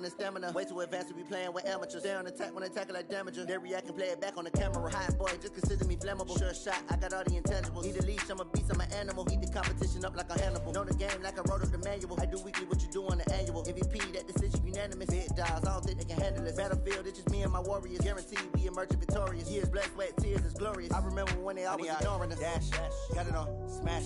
lacking the stamina. Way too advanced to be playing with amateurs. Stay on attack when I tackle like damager. They react and play it back on the camera. Hot boy, just consider me flammable. Sure shot, I got all the intangibles. Need a leash, I'm a beast, I'm an animal. Heat the competition up like a Hannibal. Know the game like I wrote up the manual. I do weekly what you do on the annual. MVP, that decision unanimous. Big dogs, I don't think they can handle it. Battlefield, it's just me and my warriors. Guaranteed we emerge victorious. Years, blood, sweat, tears, is glorious. I remember when they always ignoring us. Dash, got it on, smash,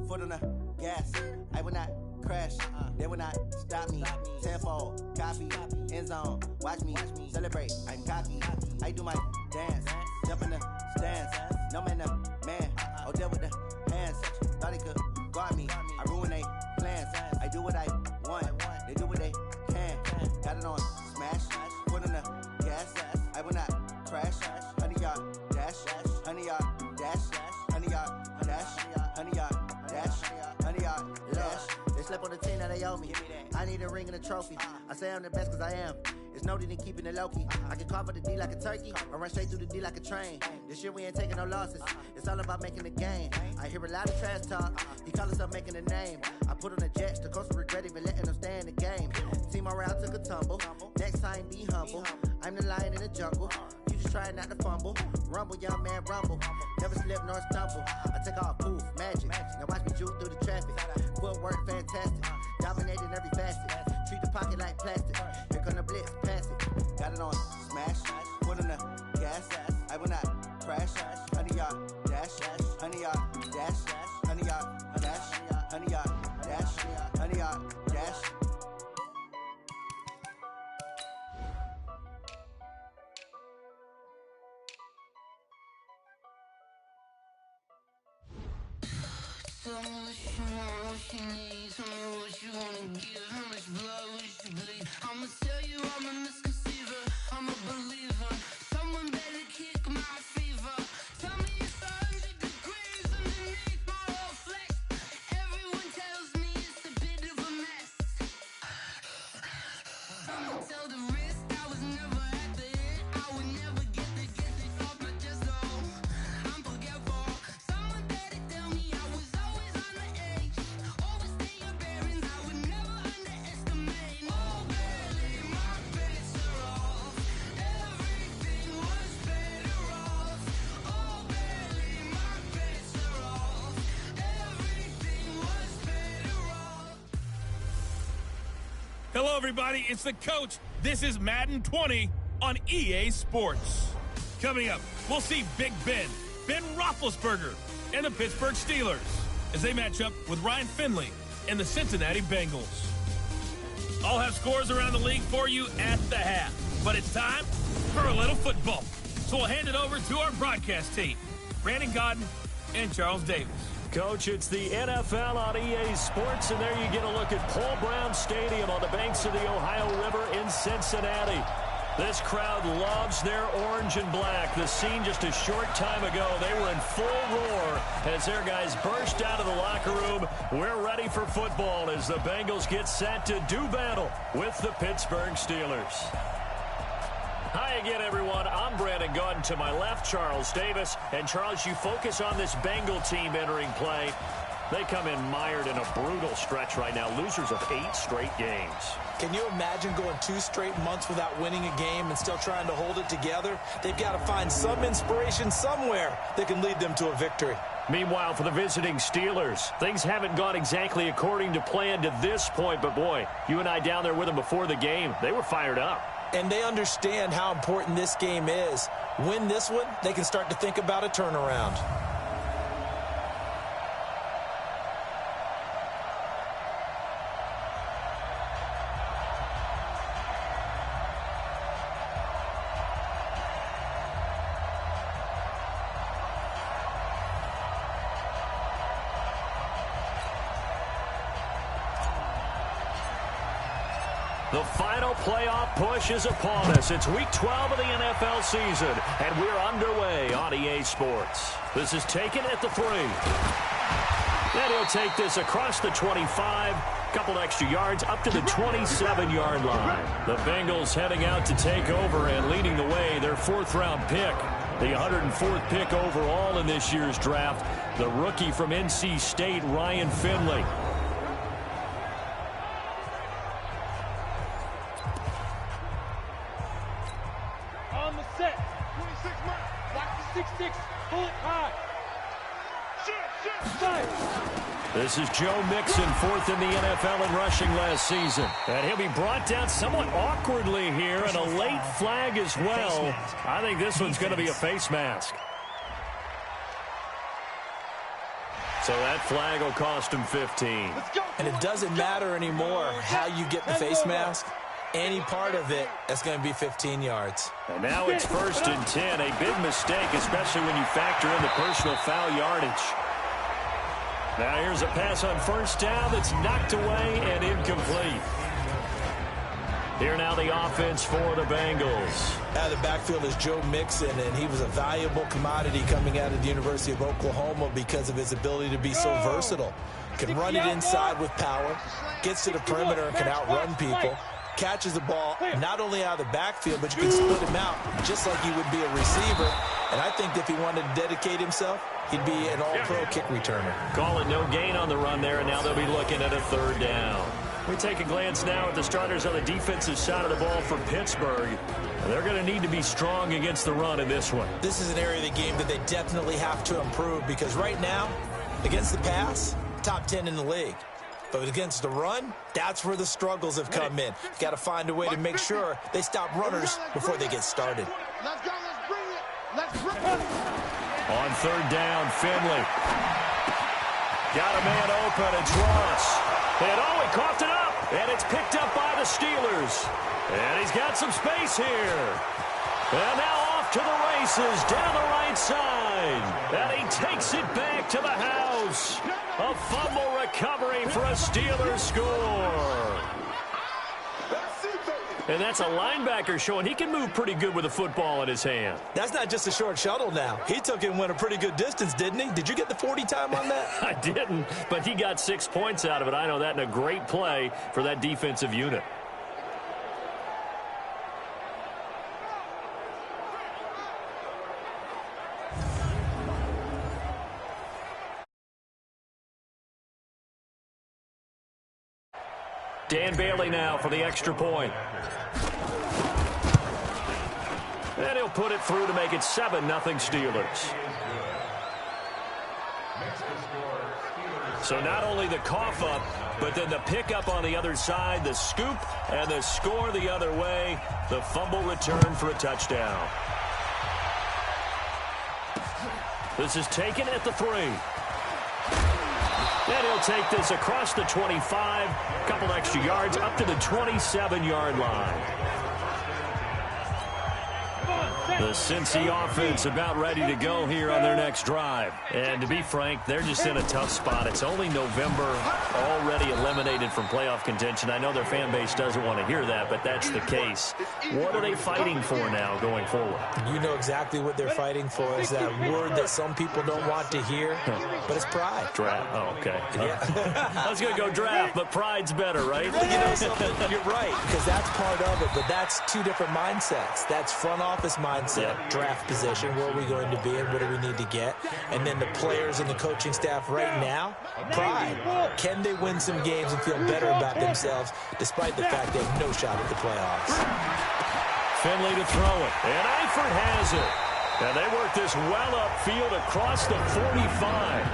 foot on the gas. I will not crash, they will not stop me. Tenfold, copy, end zone, watch me celebrate. I'm cocky, I do my dance, jump in the stands. No man, man, oh there with the hands. Thought he could guard me, I ruin they plans. I do what I want, they do what they can. Got it on, smash, foot on the gas. I will not crash, 100-yard dash, 100-yard dash, 100-yard dash, 100-yard dash, 100-yard dash. They slept on the team that they owe me. I need a ring and a trophy. I say I'm the best cause I am. It's noted in keeping it low-key. I can carve up the D like a turkey or run straight through the D like a train. This year we ain't taking no losses. It's all about making the game. I hear a lot of trash talk. He call himself making a name. I put on the Jets. The coach will regret even letting them stay in the game. Team morale took a tumble. Next time be humble. I'm the lion in the jungle. You just try not to fumble. Rumble, young man, rumble. Never slip nor stumble. I take off, poof, magic. Now watch me juke through the traffic. Footwork fantastic. Dominating every facet. Treat the pocket like plastic. Here come the blitz, pass it. Got it on, smash. Foot on the gas. I will not crash. 100-yard dash. 100-yard dash. 100-yard dash. 100-yard dash. 100-yard dash. Tell me what you want, what you need. Tell me what you wanna give. How much blood would you bleed? I'ma tell you I'm a misconceiver. I'm a believer. Someone better kick my fever. Tell me it's 100 degrees underneath my whole flesh. Everyone tells me it's a bit of a mess. I'ma tell the risk I was never at the end. I would never get it off my chest. Oh, I'm forgetful. Someone better tell me I was always on the edge. Overstay your bearings, I would never underestimate. Oh, barely, my bets are off. Everything was better off. Oh, barely, my bets are off. Everything was better off. Hello, everybody. It's the coach. This is Madden 20 on EA Sports. Coming up, we'll see Big Ben Roethlisberger, and the Pittsburgh Steelers as they match up with Ryan Finley and the Cincinnati Bengals. I'll have scores around the league for you at the half, but it's time for a little football. So we'll hand it over to our broadcast team, Brandon Godden and Charles Davis. Coach, it's the NFL on EA Sports, and there you get a look at Paul Brown Stadium on the banks of the Ohio River in Cincinnati. This crowd loves their orange and black. The scene just a short time ago, they were in full roar as their guys burst out of the locker room. We're ready for football as the Bengals get set to do battle with the Pittsburgh Steelers. Hi again, everyone. I'm Brandon Godden. To my left, Charles Davis. And, Charles, you focus on this Bengal team entering play. They come in mired in a brutal stretch right now, losers of 8 straight games. Can you imagine going 2 straight months without winning a game and still trying to hold it together? They've got to find some inspiration somewhere that can lead them to a victory. Meanwhile, for the visiting Steelers, things haven't gone exactly according to plan to this point. But, boy, you and I down there with them before the game, they were fired up. And they understand how important this game is. Win this one, they can start to think about a turnaround. The final playoff push is upon us. It's week 12 of the NFL season, and we're underway on EA Sports. This is taken at the 3. And he'll take this across the 25, couple extra yards up to the 27-yard line. The Bengals heading out to take over and leading the way, their 4th-round pick. The 104th pick overall in this year's draft, the rookie from NC State, Ryan Finley. 6-6. Pull it high. This is Joe Mixon, fourth in the NFL in rushing last season. And he'll be brought down somewhat awkwardly here, and a late flag as well. I think this one's going to be a face mask. So that flag will cost him 15. And it doesn't matter anymore how you get the face mask. Any part of it, that's going to be 15 yards. And now it's 1st and 10. A big mistake, especially when you factor in the personal foul yardage. Now here's a pass on first down that's knocked away and incomplete. Here now the offense for the Bengals. Out of the backfield is Joe Mixon, and he was a valuable commodity coming out of the University of Oklahoma because of his ability to be so versatile. Can run it inside with power, gets to the perimeter and can outrun people. Catches the ball not only out of the backfield, but you can split him out just like he would be a receiver. And I think if he wanted to dedicate himself, he'd be an all-pro kick returner. Call it no gain on the run there, and now they'll be looking at a 3rd down. We take a glance now at the starters on the defensive side of the ball for Pittsburgh. They're going to need to be strong against the run in this one. This is an area of the game that they definitely have to improve because right now, against the pass, top 10 in the league. But against the run, that's where the struggles have come in. Got to find a way to make sure they stop runners before they get started. Let's go. Let's bring it. Let's bring it. On 3rd down, Finley. Got a man open. It's Ross. And he coughed it up. And it's picked up by the Steelers. And he's got some space here. And now off to the races down the right side. And he takes it back to the house. A fumble recovery for a Steelers score. And that's a linebacker showing he can move pretty good with a football in his hand. That's not just a short shuttle now. He took it and went a pretty good distance, didn't he? Did you get the 40 time on that? I didn't, but he got 6 points out of it. I know that, in a great play for that defensive unit. Dan Bailey now for the extra point. And he'll put it through to make it 7-0 Steelers. So not only the cough up, but then the pickup on the other side, the scoop, and the score the other way. The fumble return for a touchdown. This is taken at the 3. And he'll take this across the 25, a couple extra yards, up to the 27-yard line. The Cincy offense about ready to go here on their next drive. And to be frank, they're just in a tough spot. It's only November, already eliminated from playoff contention. I know their fan base doesn't want to hear that, but that's the case. What are they fighting for now going forward? You know exactly what they're fighting for. Is that word that some people don't want to hear, but it's pride. Draft. Oh, okay. Yeah. I was going to go draft, but pride's better, right? You know something? You're right, because that's part of it, but that's two different mindsets. That's front office mindset, draft position, where are we going to be and what do we need to get? And then the players and the coaching staff right now, pride. Can they win some games and feel better about themselves despite the fact they have no shot at the playoffs? Finley to throw it, and Eifert has it. And they work this well upfield across the 45.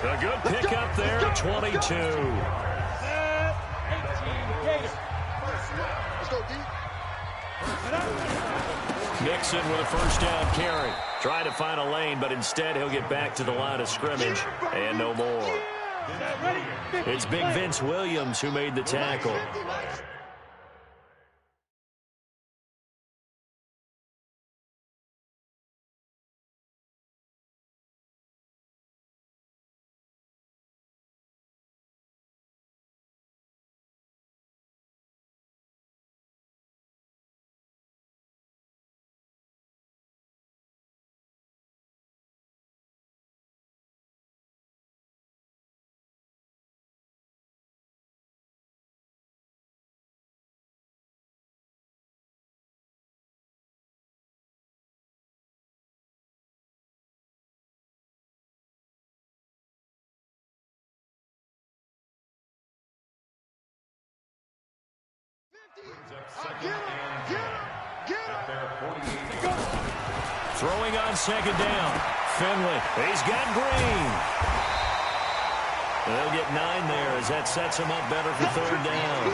A good pickup there at 22. Mixon with a first down carry. Trying to find a lane, but instead he'll get back to the line of scrimmage and no more. It's Big Vince Williams who made the tackle. Get him! Get him! Get him! Throwing on second down. Finley. He's got Green. They'll get 9 there as that sets him up better for third down.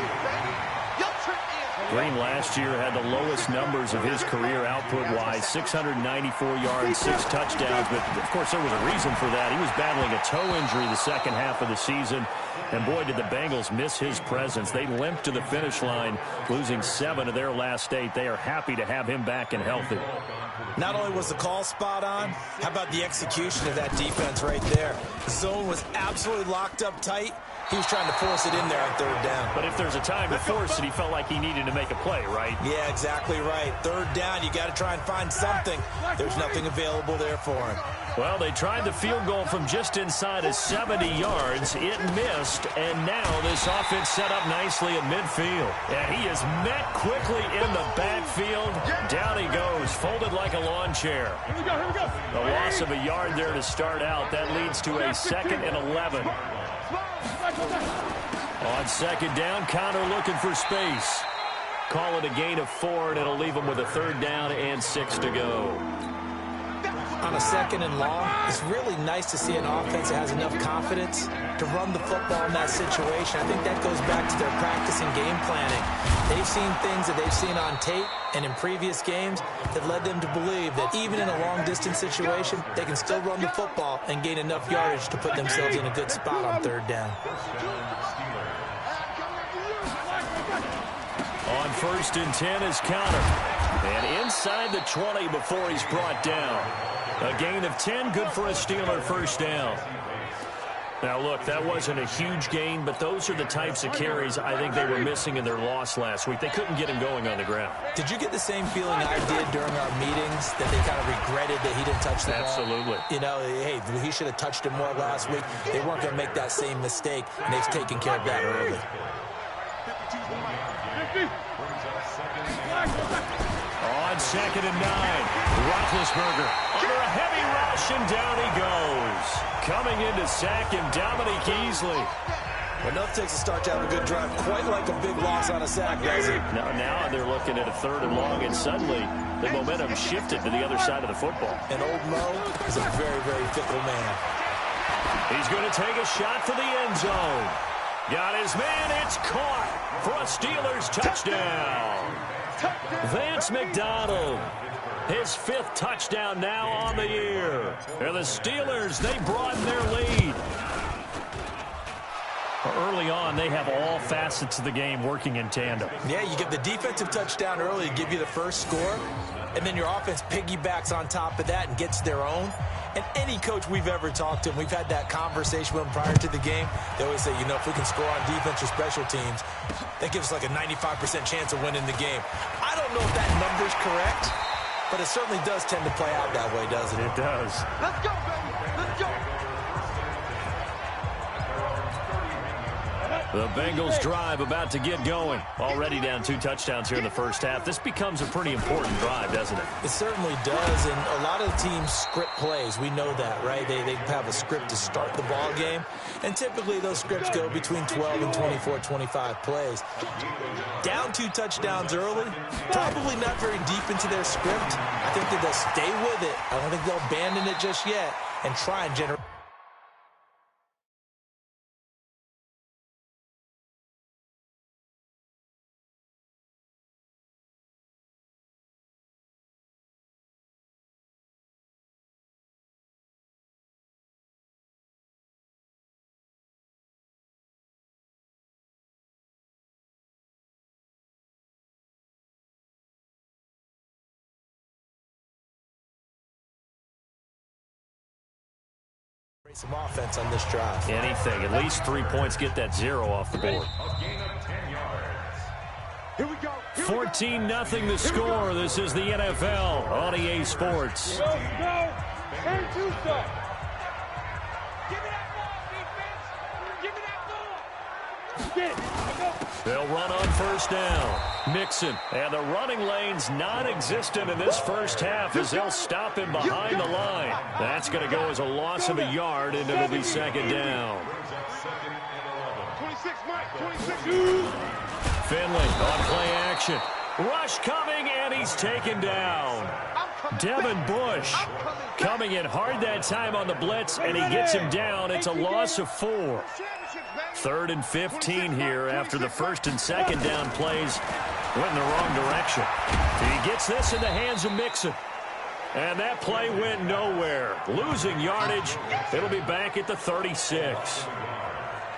Green last year had the lowest numbers of his career output-wise, 694 yards, 6 touchdowns. But, of course, there was a reason for that. He was battling a toe injury the second half of the season. And, boy, did the Bengals miss his presence. They limped to the finish line, losing 7 of their last 8. They are happy to have him back and healthy. Not only was the call spot on, how about the execution of that defense right there? The zone was absolutely locked up tight. He was trying to force it in there on third down. But if there's a time to force it, he felt like he needed to make a play, right? Yeah, exactly right. Third down, you got to try and find something. There's nothing available there for him. Well, they tried the field goal from just inside of 70 yards. It missed, and now this offense set up nicely at midfield. And he is met quickly in the backfield. Down he goes, folded like a lawn chair. Here we go. A loss of a yard there to start out. That leads to a 2nd and 11. On second down, Connor looking for space. Call it a gain of 4, and it'll leave him with a third down and 6 to go. On a second and long, it's really nice to see an offense that has enough confidence to run the football in that situation. I think that goes back to their practice and game planning. They've seen things that they've seen on tape and in previous games that led them to believe that even in a long-distance situation, they can still run the football and gain enough yardage to put themselves in a good spot on third down. On 1st and 10 is Connor. And inside the 20 before he's brought down. A gain of 10, good for a Steeler first down. Now, look, that wasn't a huge gain, but those are the types of carries I think they were missing in their loss last week. They couldn't get him going on the ground. Did you get the same feeling I did during our meetings, that they kind of regretted that he didn't touch the ball? Absolutely. You know, hey, he should have touched it more last week. They weren't going to make that same mistake, and they've taken care of that early. On 2nd and 9, Roethlisberger under a heavy rush, and down he goes. Coming in to sack him, Dominique Easley. Enough takes a start to have a good drive, quite like a big loss on a sack, does it? Now they're looking at a 3rd and long, and suddenly the momentum shifted to the other side of the football. And old Mo is a very, very fickle man. He's going to take a shot for the end zone. Got his man, it's caught for a Steelers touchdown. Vance McDonald, his 5th touchdown now on the year. And the Steelers, they broaden their lead. Early on, they have all facets of the game working in tandem. Yeah, you get the defensive touchdown early to give you the first score, and then your offense piggybacks on top of that and gets their own. And any coach we've ever talked to, and we've had that conversation with them prior to the game, they always say, you know, if we can score on defense or special teams, that gives us like a 95% chance of winning the game. I don't know if that number's correct, but it certainly does tend to play out that way, doesn't it? It does. Let's go, baby. Let's go. The Bengals drive about to get going. Already down 2 touchdowns here in the first half. This becomes a pretty important drive, doesn't it? It certainly does, and a lot of teams script plays. We know that, right? They have a script to start the ball game, and typically those scripts go between 12 and 24, 25 plays. Down 2 touchdowns early, probably not very deep into their script. I think that they'll stay with it. I don't think they'll abandon it just yet and try and generate. Some offense on this drive. Anything. At least 3 points. Get that 0 off the board. Here we go. 14-0 the score. This is the NFL on EA Sports. Go. And 2 stop. Give me that ball, defense. Give me that ball. Get it. They'll run on first down. Mixon, and the running lane's non-existent in this first half as they'll stop him behind the line. That's going to go as a loss of a yard, and it'll be 2nd down. 26, Mike. 26. Finley on play action. Rush coming, and he's taken down. Devin Bush coming in hard that time on the blitz, and he gets him down. It's a loss of 4. 3rd and 15 here after the 1st and 2nd down plays went in the wrong direction. He gets this in the hands of Mixon. And that play went nowhere. Losing yardage. It'll be back at the 36.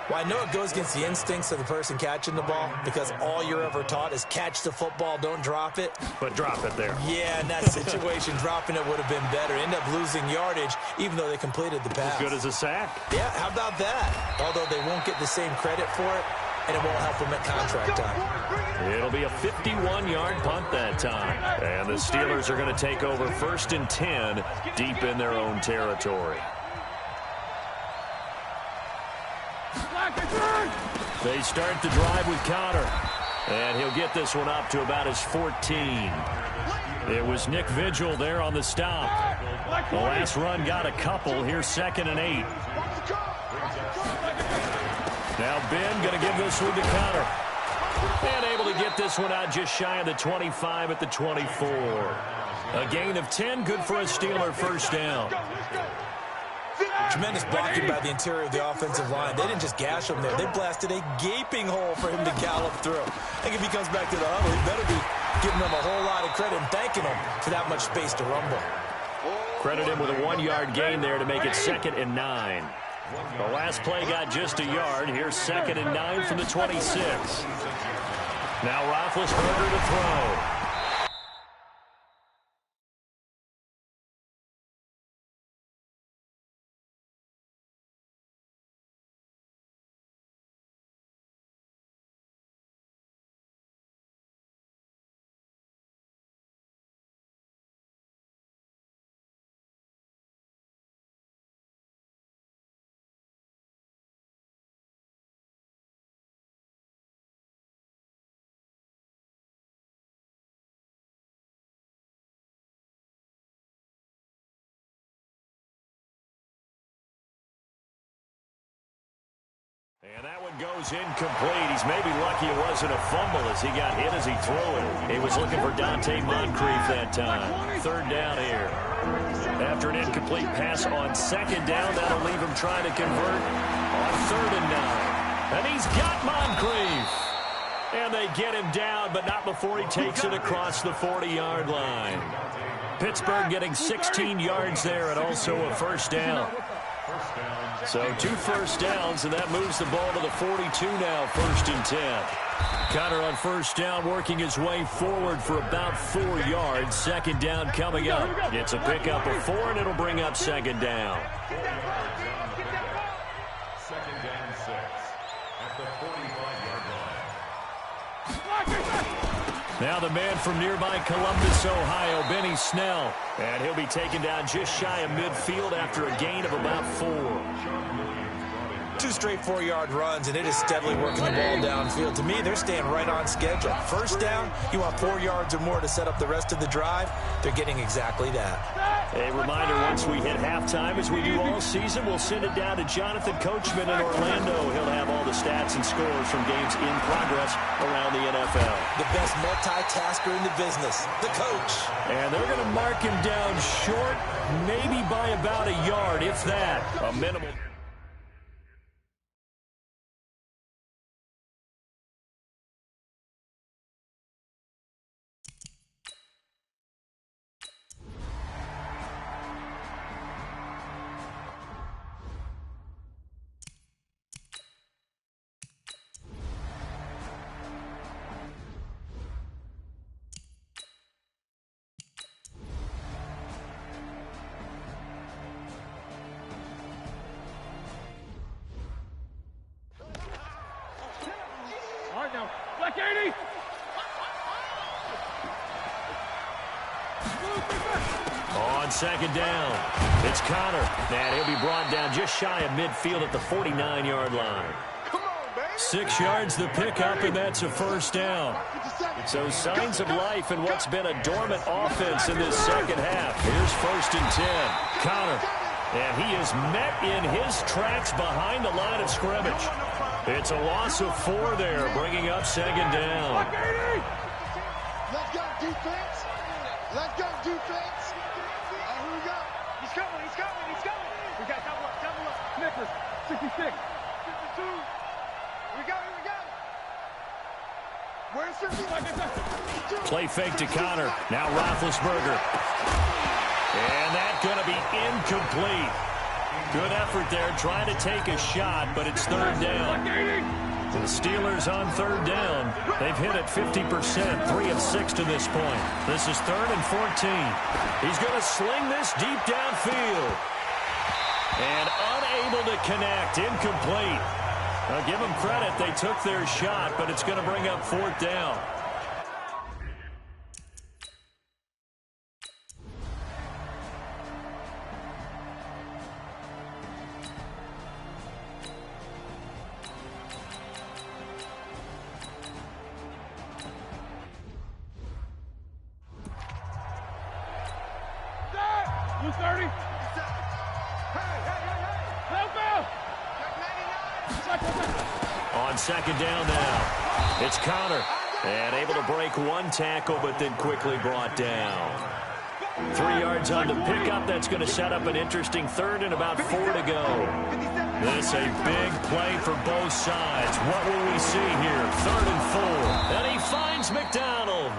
Well, I know it goes against the instincts of the person catching the ball because all you're ever taught is catch the football, don't drop it. But drop it there. Yeah, in that situation, dropping it would have been better. End up losing yardage, even though they completed the pass. As good as a sack. Yeah, how about that? Although they won't get the same credit for it, and it won't help them at contract time. It'll be a 51-yard punt that time. And the Steelers are going to take over 1st and 10 deep in their own territory. They start the drive with Connor. And he'll get this one up to about his 14. It was Nick Vigil there on the stop. The last run got a couple. Here's 2nd and 8. Now Ben going to give this one to Connor. And able to get this one out just shy of the 25 at the 24. A gain of 10, good for a Steeler 1st down. Tremendous blocking by the interior of the offensive line. They didn't just gash him there. They blasted a gaping hole for him to gallop through. I think if he comes back to the huddle, he better be giving them a whole lot of credit and thanking them for that much space to rumble. Credit him with a 1-yard gain there to make it 2nd and 9. The last play got just a yard. Here's 2nd and 9 from the 26. Now Roethlisberger to throw. And that one goes incomplete. He's maybe lucky it wasn't a fumble as he got hit as he threw it. He was looking for Dante Moncrief that time. 3rd down here. After an incomplete pass on 2nd down, that'll leave him trying to convert on 3rd and 9. And he's got Moncrief. And they get him down, but not before he takes it across the 40-yard line. Pittsburgh getting 16 yards there and also a 1st down. So 2 first downs, and that moves the ball to the 42 now, 1st and 10. Connor on 1st down, working his way forward for about 4 yards. 2nd down coming up. It's a pickup of 4, and it'll bring up 2nd down. 2nd down 6 at the 45-yard line. Now the man from nearby Columbus, Ohio, Benny Snell. And he'll be taken down just shy of midfield after a gain of about 4. 2 straight 4-yard runs, and it is steadily working the ball downfield. To me, they're staying right on schedule. 1st down, you want 4 yards or more to set up the rest of the drive. They're getting exactly that. A reminder, once we hit halftime, as we do all season, we'll send it down to Jonathan Coachman in Orlando. He'll have all the stats and scores from games in progress around the NFL. The best multitasker in the business, the coach. And they're going to mark him down short, maybe by about a yard, if that. A minimal. Black 80! On 2nd down, it's Connor. And he'll be brought down just shy of midfield at the 49-yard line. 6 yards the pickup, and that's a 1st down. So signs of life in what's been a dormant offense in this 2nd half. Here's 1st and 10. Connor. And he is met in his tracks behind the line of scrimmage. It's a loss of 4 there, bringing up 2nd down. Let's go, defense. Let's go, defense. Here we go. He's coming. We got double up. Snickers, 66. 52. Here we go. Where's 52? Play fake to Connor. Now Roethlisberger. And that's going to be incomplete. Good effort there, trying to take a shot, but it's third down. The Steelers on third down. They've hit it 50%, 3 of 6 to this point. This is 3rd and 14. He's going to sling this deep downfield. And unable to connect, incomplete. I'll give them credit, they took their shot, but it's going to bring up 4th down. You 30? On second down now, it's Connor. And able to break one tackle, but then quickly brought down. 3 yards on the pickup. That's going to set up an interesting 3rd and about 4 to go. This a big play for both sides. What will we see here? 3rd and 4. And he finds McDonald.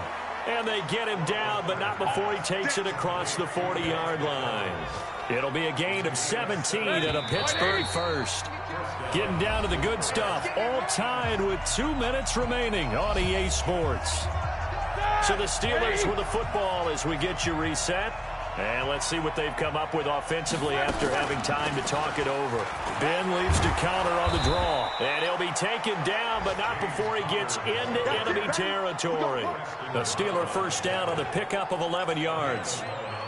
And they get him down, but not before he takes it across the 40-yard line. It'll be a gain of 17 and a Pittsburgh first. Getting down to the good stuff, all tied with 2 minutes remaining on EA Sports. So the Steelers with the football as we get you reset. And let's see what they've come up with offensively after having time to talk it over. Ben leads to Connor on the draw. And he'll be taken down, but not before he gets into enemy territory. The Steeler first down on the pickup of 11 yards.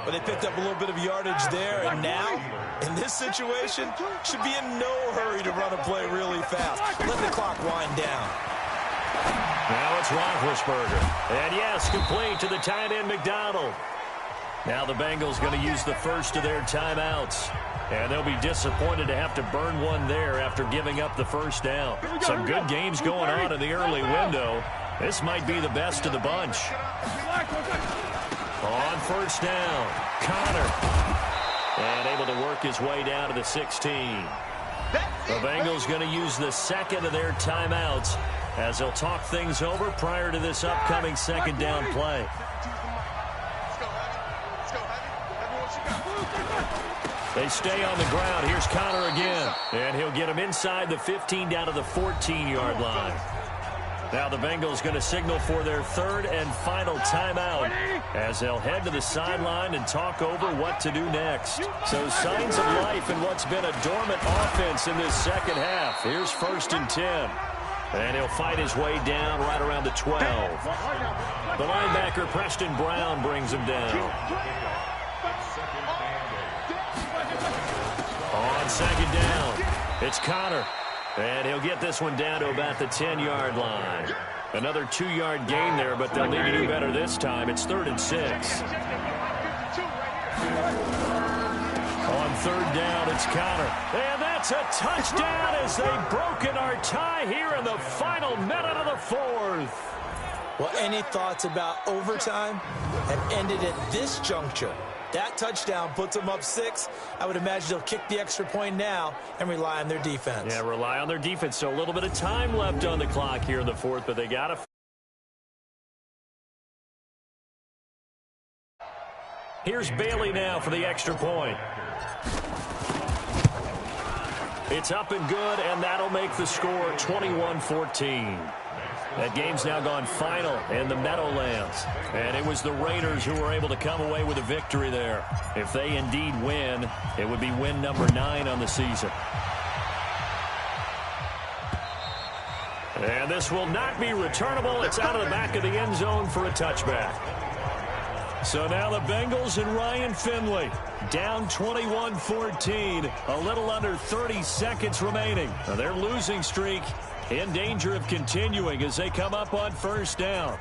But they picked up a little bit of yardage there, and now, in this situation, should be in no hurry to run a play really fast. Let the clock wind down. Now it's Roethlisberger. And yes, complete to the tight end McDonald. Now the Bengals going to use the first of their timeouts. And they'll be disappointed to have to burn one there after giving up the first down. Some good games going on in the early window. This might be the best of the bunch. On first down, Connor. And able to work his way down to the 16. The Bengals going to use the second of their timeouts as they'll talk things over prior to this upcoming second down play. They stay on the ground. Here's Connor again. And he'll get him inside the 15 down to the 14-yard line. Now the Bengals going to signal for their 3rd and final timeout as they'll head to the sideline and talk over what to do next. So signs of life in what's been a dormant offense in this second half. Here's 1st and 10. And he'll fight his way down right around the 12. The linebacker, Preston Brown, brings him down. On second down, it's Connor. And he'll get this one down to about the 10-yard line. Another 2-yard gain there, but they'll need to do better this time. It's 3rd and 6. On 3rd down, it's Connor. And that's a touchdown as they've broken our tie here in the final minute of the 4th. Well, any thoughts about overtime have ended at this juncture. That touchdown puts them up 6. I would imagine they'll kick the extra point now and rely on their defense. Yeah, rely on their defense. So a little bit of time left on the clock here in the 4th, but they got to. Here's Bailey now for the extra point. It's up and good, and that'll make the score 21-14. That game's now gone final in the Meadowlands. And it was the Raiders who were able to come away with a victory there. If they indeed win, it would be win number 9 on the season. And this will not be returnable. It's out of the back of the end zone for a touchback. So now the Bengals and Ryan Finley down 21-14. A little under 30 seconds remaining. Now their losing streak in danger of continuing as they come up on first down.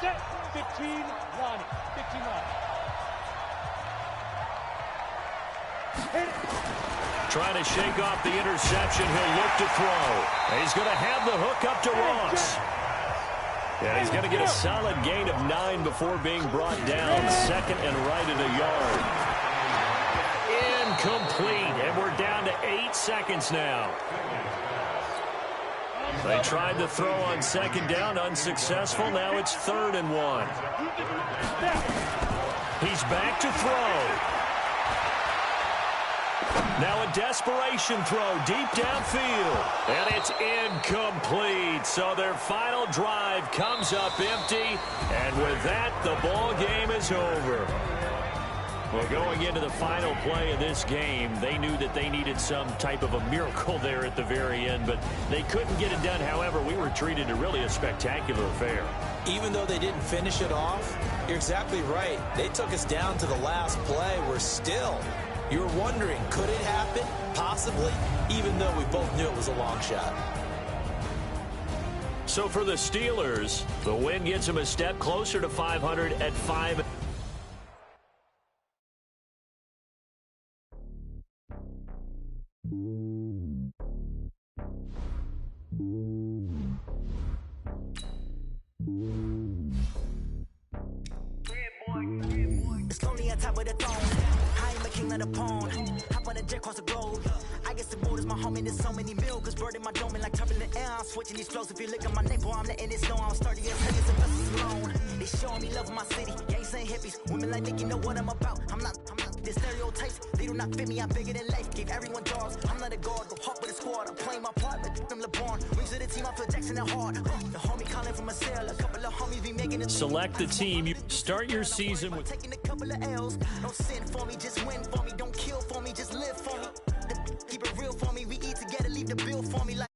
Set. 15 line. 15 line. Trying to shake off the interception. He'll look to throw. He's going to have the hook up to Ross. And he's going to get a solid gain of 9 before being brought down. Second and right at a yard. Incomplete, and we're down to 8 seconds now. They tried to throw on second down, unsuccessful. Now it's 3rd and 1. He's back to throw. Now a desperation throw deep downfield. And it's incomplete. So their final drive comes up empty. And with that, the ball game is over. Well, going into the final play of this game, they knew that they needed some type of a miracle there at the very end, but they couldn't get it done. However, we were treated to really a spectacular affair. Even though they didn't finish it off, you're exactly right. They took us down to the last play. We're still, you're wondering, could it happen? Possibly, even though we both knew it was a long shot. So for the Steelers, the win gets them a step closer to 500 at 5. It's lonely on top of the throne. I am a king of the pawn. Hop on a jet across the globe. I guess the world is my home and there's so many milkers. Bird in my dome and like turbulent air. I'm switching these flows. If you look at my neck, boy, I'm letting it snow. I'm starting to get players and vessels alone. They showing me love in my city. Gangs ain't hippies. Women like Nick, you know what I'm about. I'm not the stereotypes. They do not fit me. I'm bigger than life. Gave everyone dogs. I'm not a guard. Go hop with a squad. I'm playing my part. Like them LeBron. Rings to the team. I feel Jackson and hard. The homie calling from a cell. A couple of homies be making it. Select the team. You start your season with taking a couple of L's. Don't sin for me, just win for me. Don't kill for me, just live for me. Keep it real for me. We eat together, leave the bill for me. Like